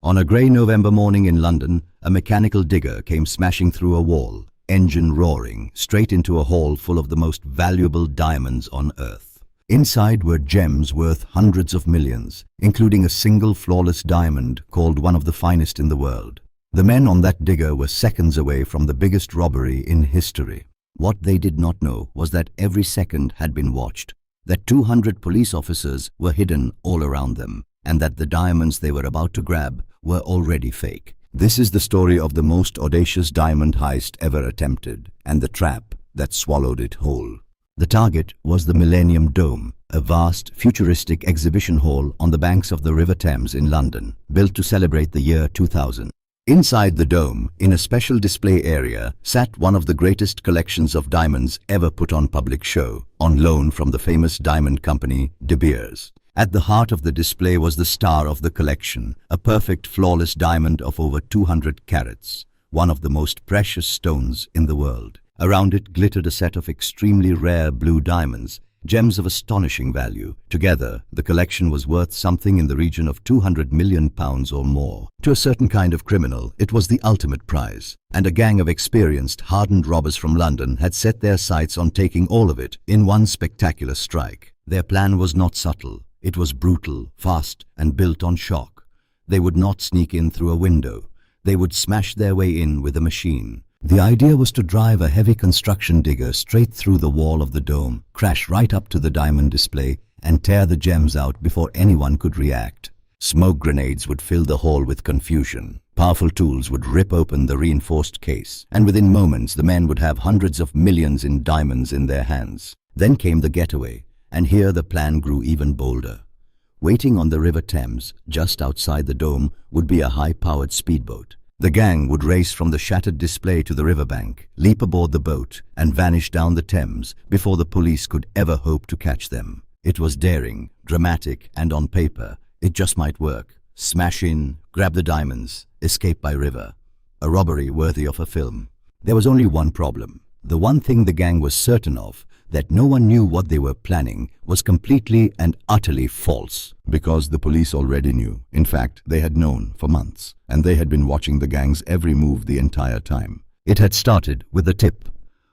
On a grey November morning in London, a mechanical digger came smashing through a wall, engine roaring, straight into a hall full of the most valuable diamonds on earth. Inside were gems worth hundreds of millions, including a single flawless diamond called one of the finest in the world. The men on that digger were seconds away from the biggest robbery in history. What they did not know was that every second had been watched, that 200 police officers were hidden all around them, and that the diamonds they were about to grab were already fake. This is the story of the most audacious diamond heist ever attempted, and the trap that swallowed it whole. The target was the Millennium Dome, a vast, futuristic exhibition hall on the banks of the River Thames in London, built to celebrate the year 2000. Inside the dome, in a special display area, sat one of the greatest collections of diamonds ever put on public show, on loan from the famous diamond company De Beers. At the heart of the display was the star of the collection, a perfect, flawless diamond of over 200 carats, one of the most precious stones in the world. Around it glittered a set of extremely rare blue diamonds, gems of astonishing value. Together, the collection was worth something in the region of £200 million or more. To a certain kind of criminal, it was the ultimate prize, and a gang of experienced, hardened robbers from London had set their sights on taking all of it in one spectacular strike. Their plan was not subtle. It was brutal, fast, and built on shock. They would not sneak in through a window. They would smash their way in with a machine. The idea was to drive a heavy construction digger straight through the wall of the dome, crash right up to the diamond display, and tear the gems out before anyone could react. Smoke grenades would fill the hall with confusion. Powerful tools would rip open the reinforced case, and within moments the men would have hundreds of millions in diamonds in their hands. Then came the getaway. And here the plan grew even bolder. Waiting on the River Thames, just outside the dome, would be a high-powered speedboat. The gang would race from the shattered display to the riverbank, leap aboard the boat, and vanish down the Thames before the police could ever hope to catch them. It was daring, dramatic, and on paper, it just might work. Smash in, grab the diamonds, escape by river. A robbery worthy of a film. There was only one problem. The one thing the gang was certain of, that no one knew what they were planning, was completely and utterly false. Because the police already knew. In fact, they had known for months, and they had been watching the gang's every move the entire time. It had started with a tip.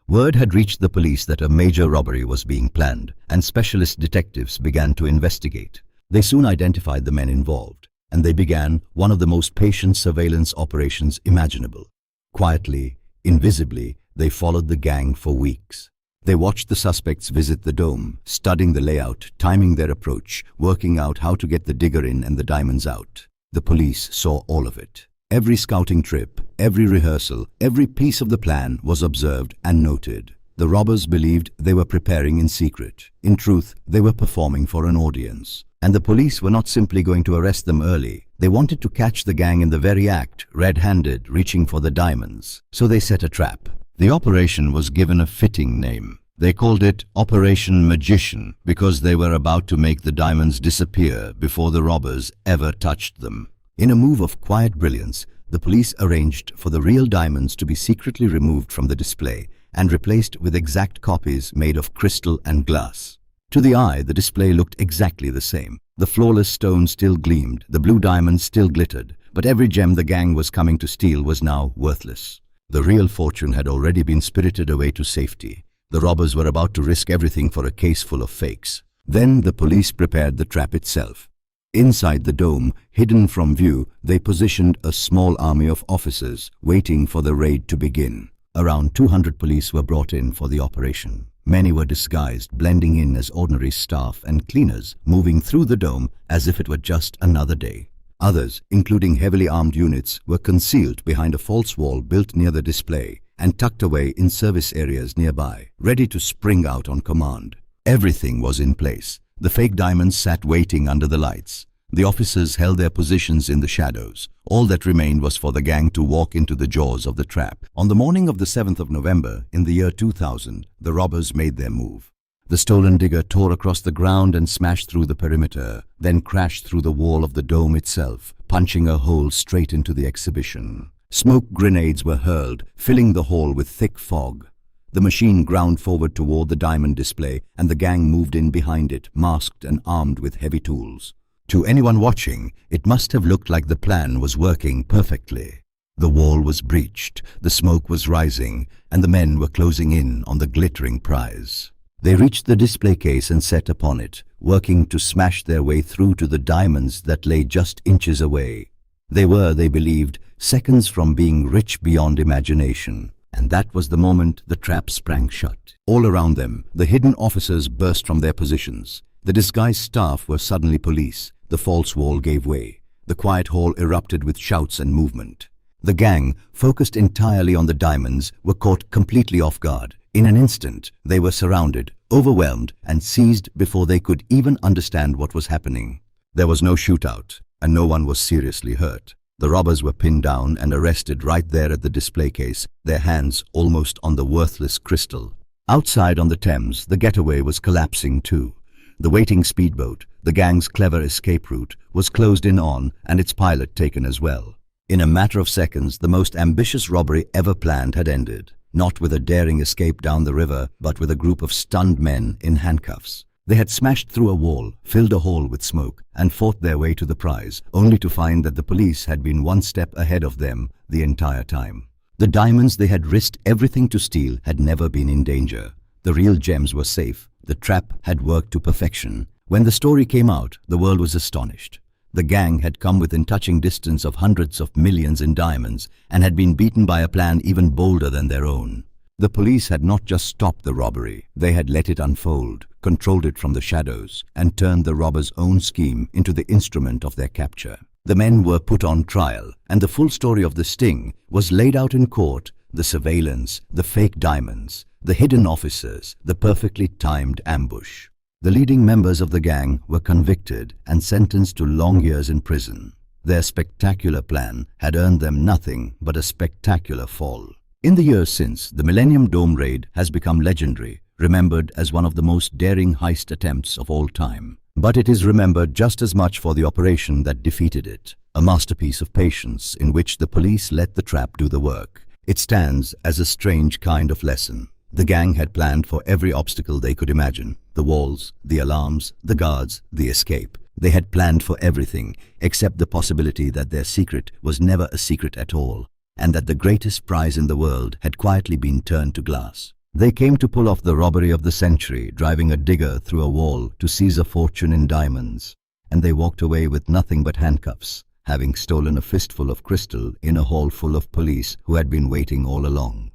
Word had reached the police that a major robbery was being planned, and specialist detectives began to investigate. They soon identified the men involved, and they began one of the most patient surveillance operations imaginable. Quietly, invisibly, they followed the gang for weeks. They watched the suspects visit the dome, studying the layout, timing their approach, working out how to get the digger in and the diamonds out. The police saw all of it. Every scouting trip, every rehearsal, every piece of the plan was observed and noted. The robbers believed they were preparing in secret. In truth, they were performing for an audience. And the police were not simply going to arrest them early. They wanted to catch the gang in the very act, red-handed, reaching for the diamonds. So they set a trap. The operation was given a fitting name. They called it Operation Magician because they were about to make the diamonds disappear before the robbers ever touched them. In a move of quiet brilliance, the police arranged for the real diamonds to be secretly removed from the display and replaced with exact copies made of crystal and glass. To the eye, the display looked exactly the same. The flawless stone still gleamed, the blue diamonds still glittered, but every gem the gang was coming to steal was now worthless. The real fortune had already been spirited away to safety. The robbers were about to risk everything for a case full of fakes. Then the police prepared the trap itself. Inside the dome, hidden from view, they positioned a small army of officers, waiting for the raid to begin. Around 200 police were brought in for the operation. Many were disguised, blending in as ordinary staff and cleaners, moving through the dome as if it were just another day. Others, including heavily armed units, were concealed behind a false wall built near the display and tucked away in service areas nearby, ready to spring out on command. Everything was in place. The fake diamonds sat waiting under the lights. The officers held their positions in the shadows. All that remained was for the gang to walk into the jaws of the trap. On the morning of the 7th of November, in the year 2000, the robbers made their move. The stolen digger tore across the ground and smashed through the perimeter, then crashed through the wall of the dome itself, punching a hole straight into the exhibition. Smoke grenades were hurled, filling the hall with thick fog. The machine ground forward toward the diamond display, and the gang moved in behind it, masked and armed with heavy tools. To anyone watching, it must have looked like the plan was working perfectly. The wall was breached, the smoke was rising, and the men were closing in on the glittering prize. They reached the display case and set upon it, working to smash their way through to the diamonds that lay just inches away. They were, they believed, seconds from being rich beyond imagination. And that was the moment the trap sprang shut. All around them, the hidden officers burst from their positions. The disguised staff were suddenly police. The false wall gave way. The quiet hall erupted with shouts and movement. The gang, focused entirely on the diamonds, were caught completely off guard. In an instant, they were surrounded, overwhelmed, and seized before they could even understand what was happening. There was no shootout, and no one was seriously hurt. The robbers were pinned down and arrested right there at the display case, their hands almost on the worthless crystal. Outside on the Thames, the getaway was collapsing too. The waiting speedboat, the gang's clever escape route, was closed in on and its pilot taken as well. In a matter of seconds, the most ambitious robbery ever planned had ended. Not with a daring escape down the river, but with a group of stunned men in handcuffs. They had smashed through a wall, filled a hole with smoke, and fought their way to the prize, only to find that the police had been one step ahead of them the entire time. The diamonds they had risked everything to steal had never been in danger. The real gems were safe. The trap had worked to perfection. When the story came out, the world was astonished. The gang had come within touching distance of hundreds of millions in diamonds and had been beaten by a plan even bolder than their own. The police had not just stopped the robbery, they had let it unfold, controlled it from the shadows, and turned the robbers' own scheme into the instrument of their capture. The men were put on trial, and the full story of the sting was laid out in court: the surveillance, the fake diamonds, the hidden officers, the perfectly timed ambush. The leading members of the gang were convicted and sentenced to long years in prison. Their spectacular plan had earned them nothing but a spectacular fall. In the years since, the Millennium Dome raid has become legendary, remembered as one of the most daring heist attempts of all time. But it is remembered just as much for the operation that defeated it, a masterpiece of patience in which the police let the trap do the work. It stands as a strange kind of lesson. The gang had planned for every obstacle they could imagine: the walls, the alarms, the guards, the escape. They had planned for everything except the possibility that their secret was never a secret at all, and that the greatest prize in the world had quietly been turned to glass. They came to pull off the robbery of the century, driving a digger through a wall to seize a fortune in diamonds, and they walked away with nothing but handcuffs, having stolen a fistful of crystal in a hall full of police who had been waiting all along.